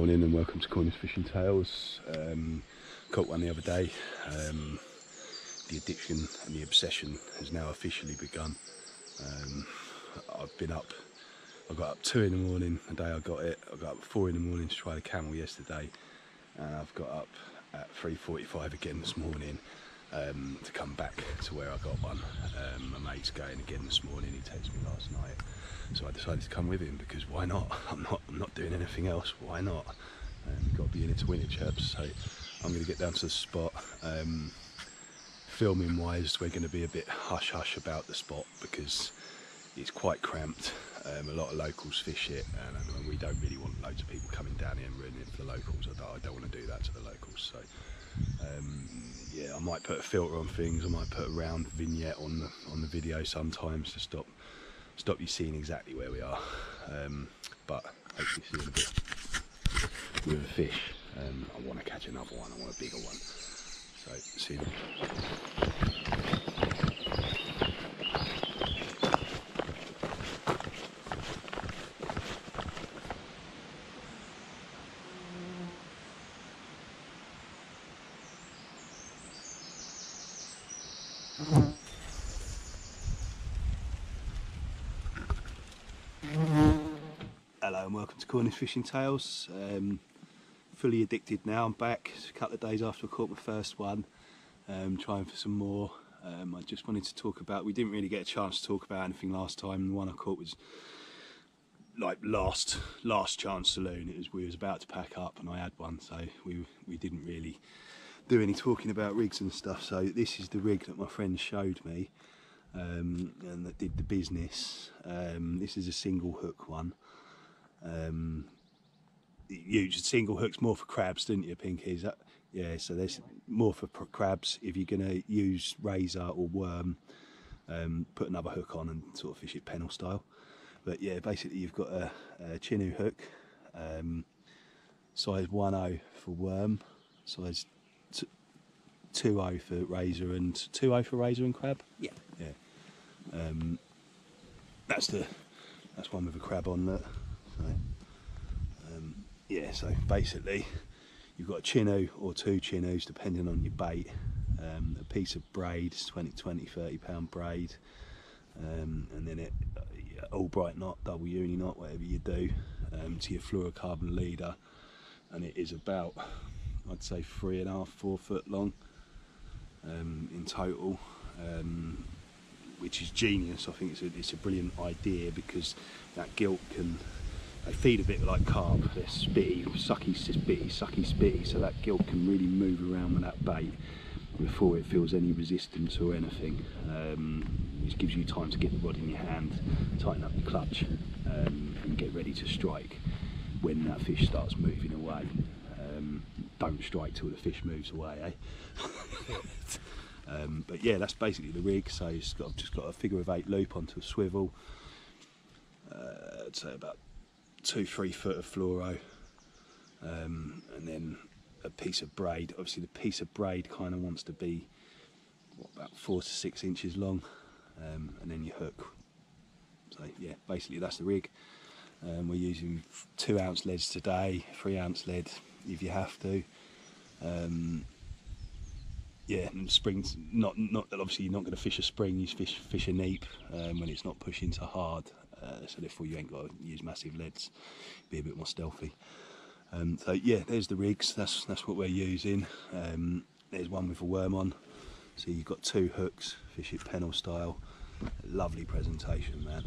morning and welcome to Cornish Fishing Tales. Caught one the other day. The addiction and the obsession has now officially begun. I've been up, I got up 2 in the morning the day I got it. I got up 4 in the morning to try the camel yesterday, and I've got up at 3:45 again this morning to come back to where I got one. My mate's going again this morning. He texted me last night, so I decided to come with him because why not? I'm not doing anything else. Why not? You've got to be in it to win it, chaps. So I'm going to get down to the spot. Filming wise, we're going to be a bit hush hush about the spot because it's quite cramped. A lot of locals fish it, and we don't really want loads of people coming down here and ruining it for the locals. I don't want to do that to the locals. So yeah, I might put a filter on things. I might put a round vignette on the video sometimes to stop you seeing exactly where we are. But hopefully see a bit with a fish. I want to catch another one. I want a bigger one. So see them. Hello and welcome to Cornish Fishing Tales. Fully addicted now. I'm back a couple of days after I caught my first one. Trying for some more. I just wanted to talk about, we didn't really get a chance to talk about anything last time. The one I caught was like last chance saloon. We was about to pack up and I had one, so we didn't really do any talking about rigs and stuff. So this is the rig that my friend showed me and that did the business. This is a single hook one. You used single hooks more for crabs, didn't you, Pinky? Is that, yeah, so there's more for crabs. If you're going to use razor or worm, put another hook on and sort of fish it pennel style. But yeah, basically you've got a chinu hook, size 1/0 for worm, size 2/0 for razor, and 2/0 for razor and crab. Yeah, yeah. That's one with a crab on that. So, yeah, so basically you've got a chinu or 2 chinus depending on your bait, a piece of braid, 20-30 pound braid, and then all bright knot, double uni knot, whatever you do, to your fluorocarbon leader, and it is about, I'd say 3.5 to 4 foot long in total, which is genius. I think it's a brilliant idea because that gilt they feed a bit like carp. They're spitty, sucky, spitty, so that gilt can really move around with that bait before it feels any resistance or anything, which gives you time to get the rod in your hand, tighten up your clutch, and get ready to strike when that fish starts moving away. Don't strike till the fish moves away, eh? But yeah, that's basically the rig. So I've just got a figure of 8 loop onto a swivel. I'd say about 2-3 foot of fluoro, and then a piece of braid. Obviously the piece of braid kind of wants to be about 4 to 6 inches long, and then your hook. So yeah, basically that's the rig. We're using 2 ounce leads today, 3 ounce lead if you have to. Yeah, and springs, not that obviously you're not going to fish a spring, you fish a neap when it's not pushing so hard, so therefore you ain't got to use massive leads, be a bit more stealthy. So yeah, there's the rigs, that's what we're using. There's one with a worm on, so you've got 2 hooks, fish it pennel style. Lovely presentation, man.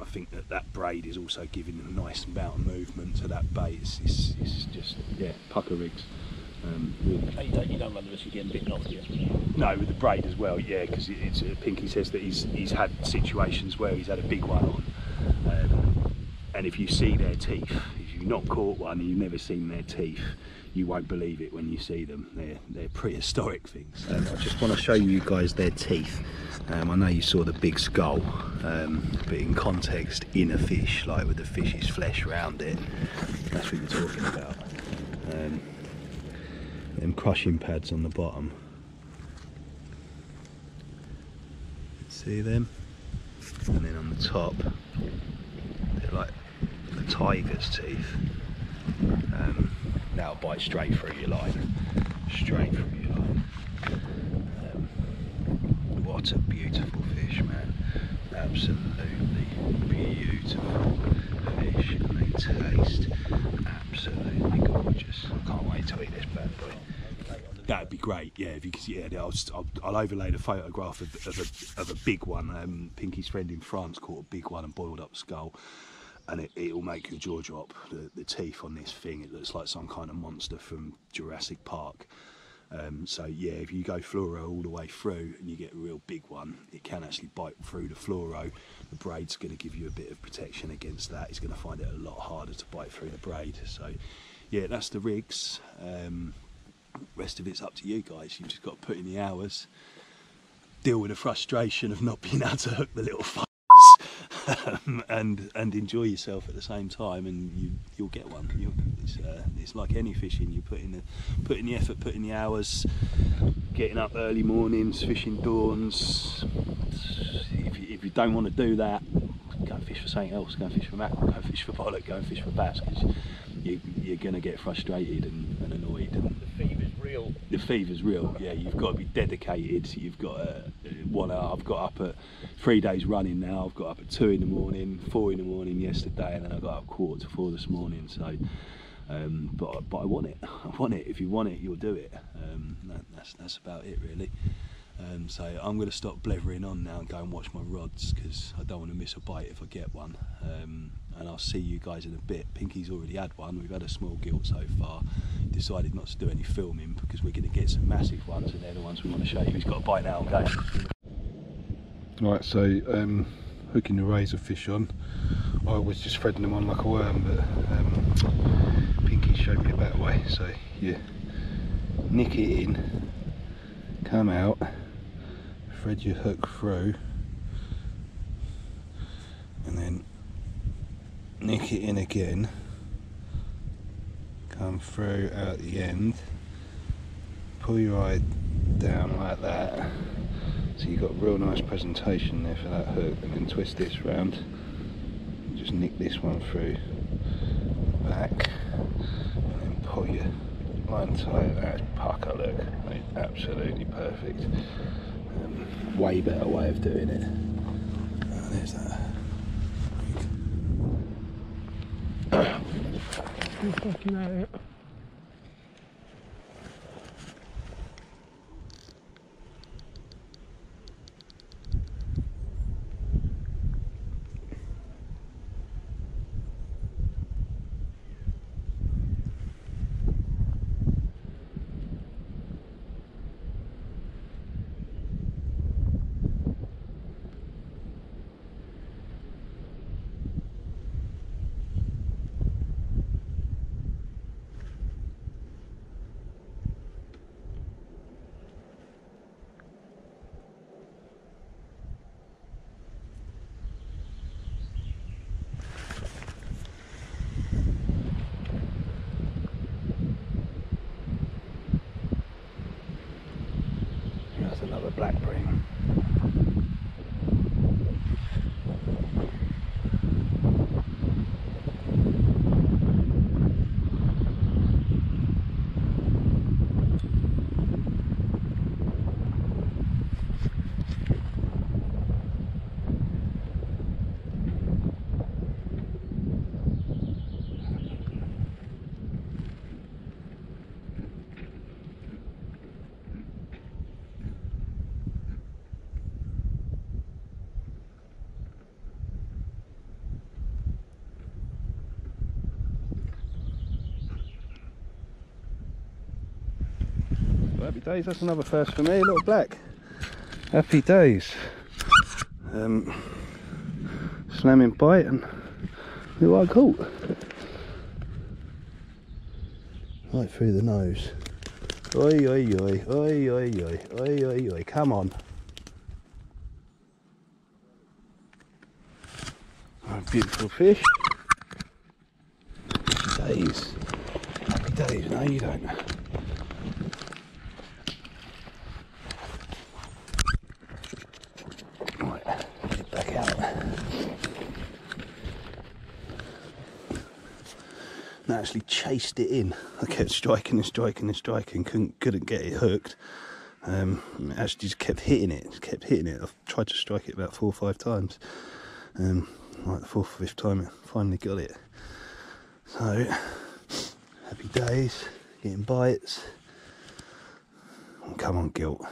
I think that braid is also giving a nice amount of movement to that bait. It's just, yeah, pucker rigs. You don't run the risk of getting bitten off, do you? No, with the braid as well, yeah, because Pinky says that he's had situations where he's had a big one on, and if you see their teeth, if you've not caught one and you've never seen their teeth, you won't believe it when you see them. They're prehistoric things. I just want to show you guys their teeth. I know you saw the big skull, but in context, in a fish, like with the fish's flesh around it, that's what you're talking about. Them crushing pads on the bottom. See them? And then on the top, they're like the tiger's teeth. That'll bite straight through your line, straight through your line. What a beautiful fish, man, absolutely beautiful fish, and they taste absolutely gorgeous. I can't wait to eat this bad boy. That'd be great, yeah. If you could, yeah, I'll overlay the photograph of a big one. Pinky's friend in France caught a big one and boiled up the skull, and it'll make your jaw drop. The teeth on this thing, it looks like some kind of monster from Jurassic Park. So yeah, if you go fluoro all the way through and you get a real big one, it can actually bite through the fluoro. The braid's going to give you a bit of protection against that. It's going to find it a lot harder to bite through the braid. So yeah, that's the rigs. Rest of it's up to you guys. You've just got to put in the hours, deal with the frustration of not being able to hook the little and enjoy yourself at the same time, and you'll get one. It's like any fishing. You put in the effort, put in the hours, getting up early mornings, fishing dawns. If you don't want to do that, go and fish for something else. Go and fish for mackerel, go and fish for pollock, go and fish for bass, because you're going to get frustrated and annoyed. And the fever's real. The fever's real, yeah. You've got to be dedicated. You've got to I've got up at 3 days running now. I've got up at 2 in the morning, 4 in the morning yesterday, and then I got up 4:15 this morning. So, but I want it. I want it. If you want it, you'll do it. That's about it, really. So I'm going to stop blethering on now and go and watch my rods, because I don't want to miss a bite if I get one. And I'll see you guys in a bit. Pinky's already had one. We've had a small gilt so far. Decided not to do any filming because we're going to get some massive ones, and they're the ones we want to show you. He's got a bite now. Okay. Right, so hooking the razor fish on. I was just threading them on like a worm, but Pinky showed me a better way. So you nick it in, come out, thread your hook through, and then nick it in again, come through out the end, pull your eye down like that, so you've got a real nice presentation there for that hook, and then twist this round, and just nick this one through back, and then pull your line tight. That's pucker, look, it's absolutely perfect. Way better way of doing it. Oh, there's that. You fucking at it. That's another black bream. Happy days, that's another first for me, a little black. Happy days. Slamming bite and look what I caught. Right through the nose. Oi, oi, oi, oi, oi, oi, oi, oi, oi, come on. Oh, beautiful fish. Happy days. Happy days, no you don't. Right, get back out. and actually chased it in. I kept striking and striking and striking, couldn't get it hooked. Actually just kept hitting it. I've tried to strike it about 4 or 5 times. Like the 4th or 5th time, I finally got it. So, happy days, getting bites. Oh, come on, Gilt.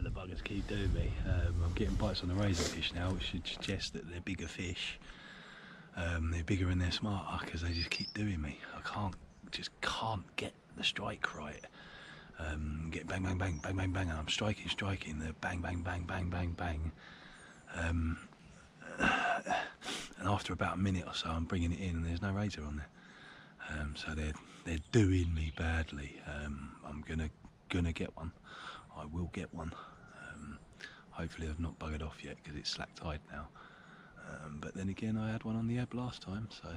The buggers keep doing me. I'm getting bites on the razor fish now, which should suggest that they're bigger fish. They're bigger and they're smarter because they just keep doing me. I just can't get the strike right. Get bang, bang, bang, bang, bang, bang, and I'm striking, they're bang, bang, bang, bang, bang, bang. And after about a minute or so, I'm bringing it in and there's no razor on there. So they're doing me badly. I'm gonna get one. I will get one. Hopefully I've not buggered off yet because it's slack tide now. But then again, I had one on the ebb last time, so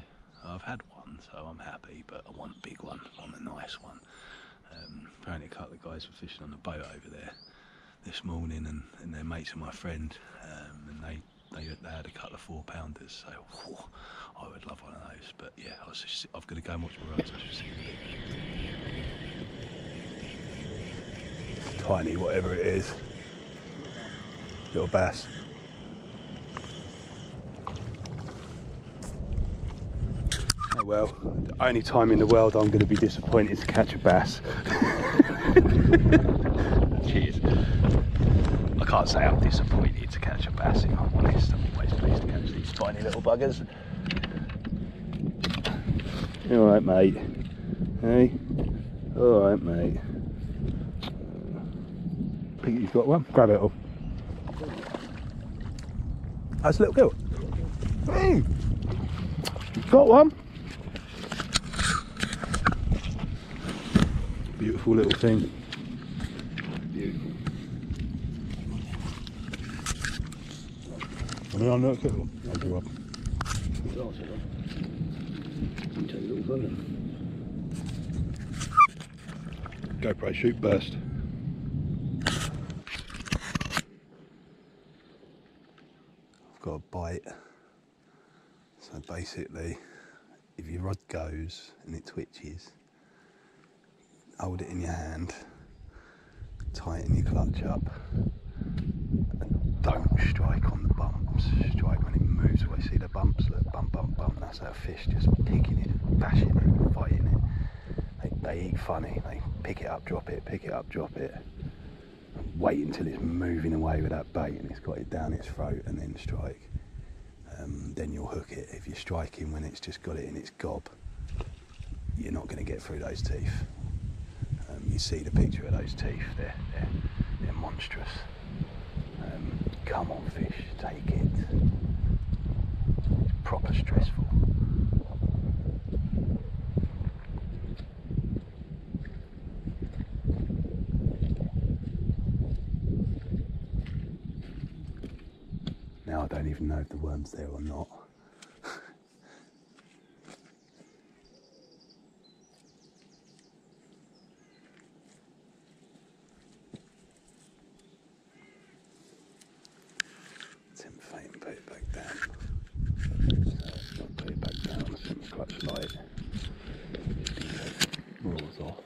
I've had one, so I'm happy. But I want a big one. I want a nice one. Apparently a couple of guys were fishing on the boat over there this morning, and their mates and my friend, and they had a couple of 4-pounders. So whew, I would love one of those. But yeah, I've got to go and watch my roads. I should see Tiny, whatever it is. Little bass. Oh well, the only time in the world I'm going to be disappointed to catch a bass. Cheers. I can't say I'm disappointed to catch a bass, if I'm honest. I'm always pleased to catch these tiny little buggers. You alright, mate? Hey? Alright, mate. I think you've got one. Grab it all. That's a little Gilt. Hey! You've got one. Beautiful little thing. Beautiful. I mean, I'm not cool. I'll go up. GoPro shoot burst. I've got a bite. So basically, if your rod goes and it twitches, hold it in your hand, tighten your clutch up, and don't strike on the bumps. Strike when it moves away. See the bumps? Look, bump, bump, bump. That's that fish just picking it, bashing it, fighting it. They eat funny. They pick it up, drop it, pick it up, drop it. Wait until it's moving away with that bait and it's got it down its throat, and then strike. Then you'll hook it. If you're striking when it's just got it in its gob, you're not going to get through those teeth. You see the picture of those teeth, they're monstrous. Come on fish, take it. It's proper stressful. Now I don't even know if the worm's there or not. Put it back down. So, put it back down, so the clutch light rolls off.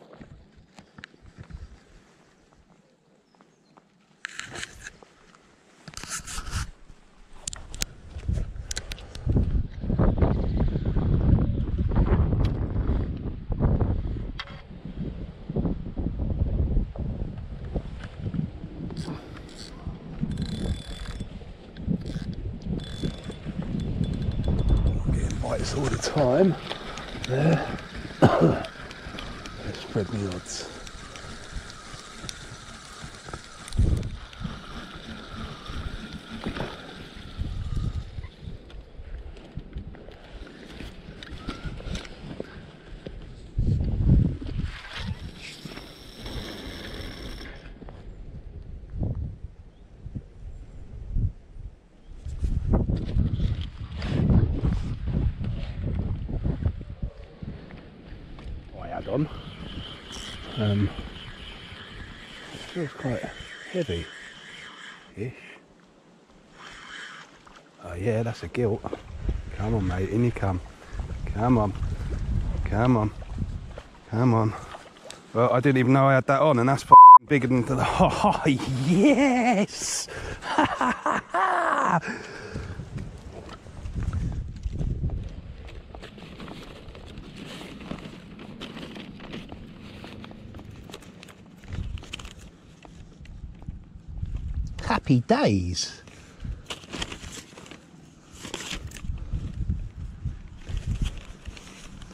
Bites all the time. There. Let's spread the odds. on. It feels quite heavy-ish. Oh yeah, that's a gilt. Come on, mate, in you come. Come on. Come on. Come on. Well, I didn't even know I had that on, and that's bigger than the... Oh, yes! Happy days.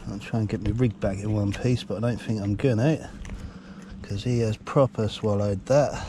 I'll try and get my rig back in one piece, but I don't think I'm gonna, because he has proper swallowed that.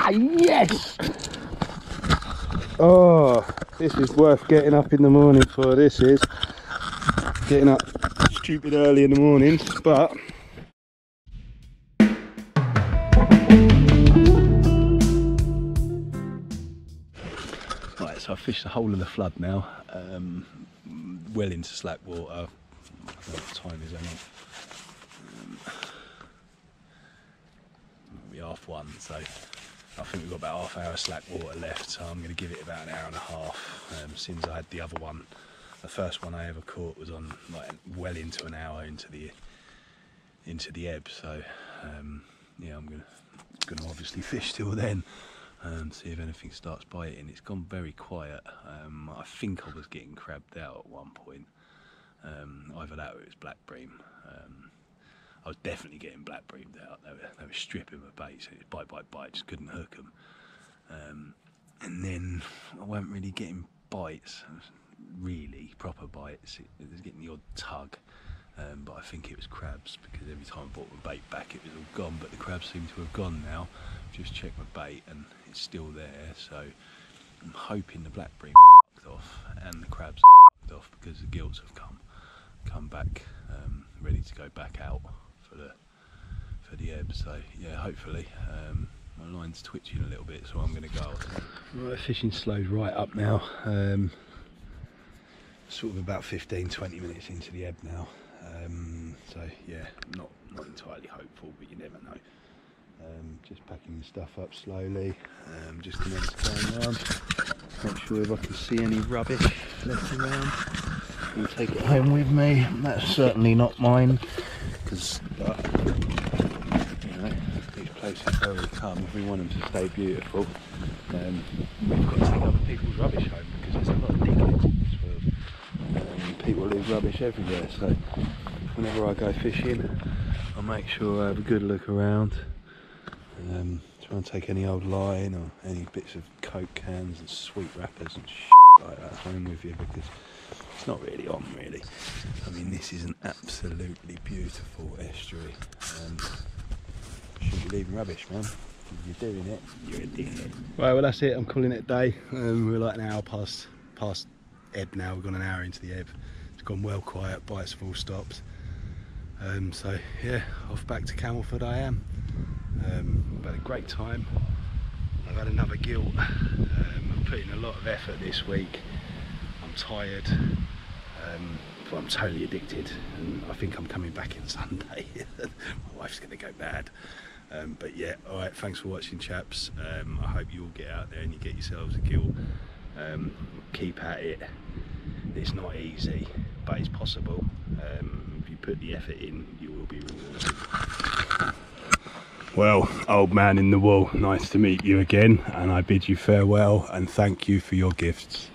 Yes! Oh, this is worth getting up in the morning for. This is getting up stupid early in the mornings, but right, so I've fished the whole of the flood now, well into slack water. I don't know what time is it now. It'll be 1:30, so I think we've got about half hour slack water left, so I'm going to give it about an hour and a half. Since I had the other one, the first one I ever caught was on like well into an hour into the ebb. So yeah, I'm going to obviously fish till then and see if anything starts biting. It's gone very quiet. I think I was getting crabbed out at one point. Either that or it was black bream. I was definitely getting black breamed out. They were stripping my bait, so it was bite, just couldn't hook them. And then I wasn't really getting bites, really proper bites. It was getting the odd tug, but I think it was crabs, because every time I brought my bait back it was all gone, but the crabs seem to have gone now. Just checked my bait and it's still there, so I'm hoping the black bream off and the crabs off, because the gilts have come back ready to go back out for the ebb. So yeah, hopefully. My line's twitching a little bit, so I'm going to go. Right, fishing slowed right up now. Sort of about 15-20 minutes into the ebb now. So yeah, not entirely hopeful, but you never know. Just packing the stuff up slowly. Just commenced going around. Not sure if I can see any rubbish left around. I'll take it home with me. That's certainly not mine, because these places where we come, if we want them to stay beautiful, we've got to take other people's rubbish home, because there's a lot of dickheads in this world. People leave rubbish everywhere, so whenever I go fishing, I'll make sure I have a good look around. Try and take any old line or any bits of Coke cans and sweet wrappers and shit like that home with you, because it's not really on, really. I mean, this is an absolutely beautiful estuary. Shouldn't be leaving rubbish, man. If you're doing it, you're a dickhead. Right, well that's it. I'm calling it a day. We're like an hour past ebb now. We've gone an hour into the ebb. It's gone well quiet. Bites have all stopped. So yeah, off back to Camelford I am. I've had a great time. I've had another gilt. I'm putting a lot of effort this week. I'm tired, but I'm totally addicted, and I think I'm coming back in Sunday. My wife's going to go bad. But yeah, alright, thanks for watching, chaps. I hope you all get out there and you get yourselves a gilt. Keep at it. It's not easy, but it's possible. If you put the effort in, you will be rewarded. Well, old man in the wool, nice to meet you again, and I bid you farewell and thank you for your gifts.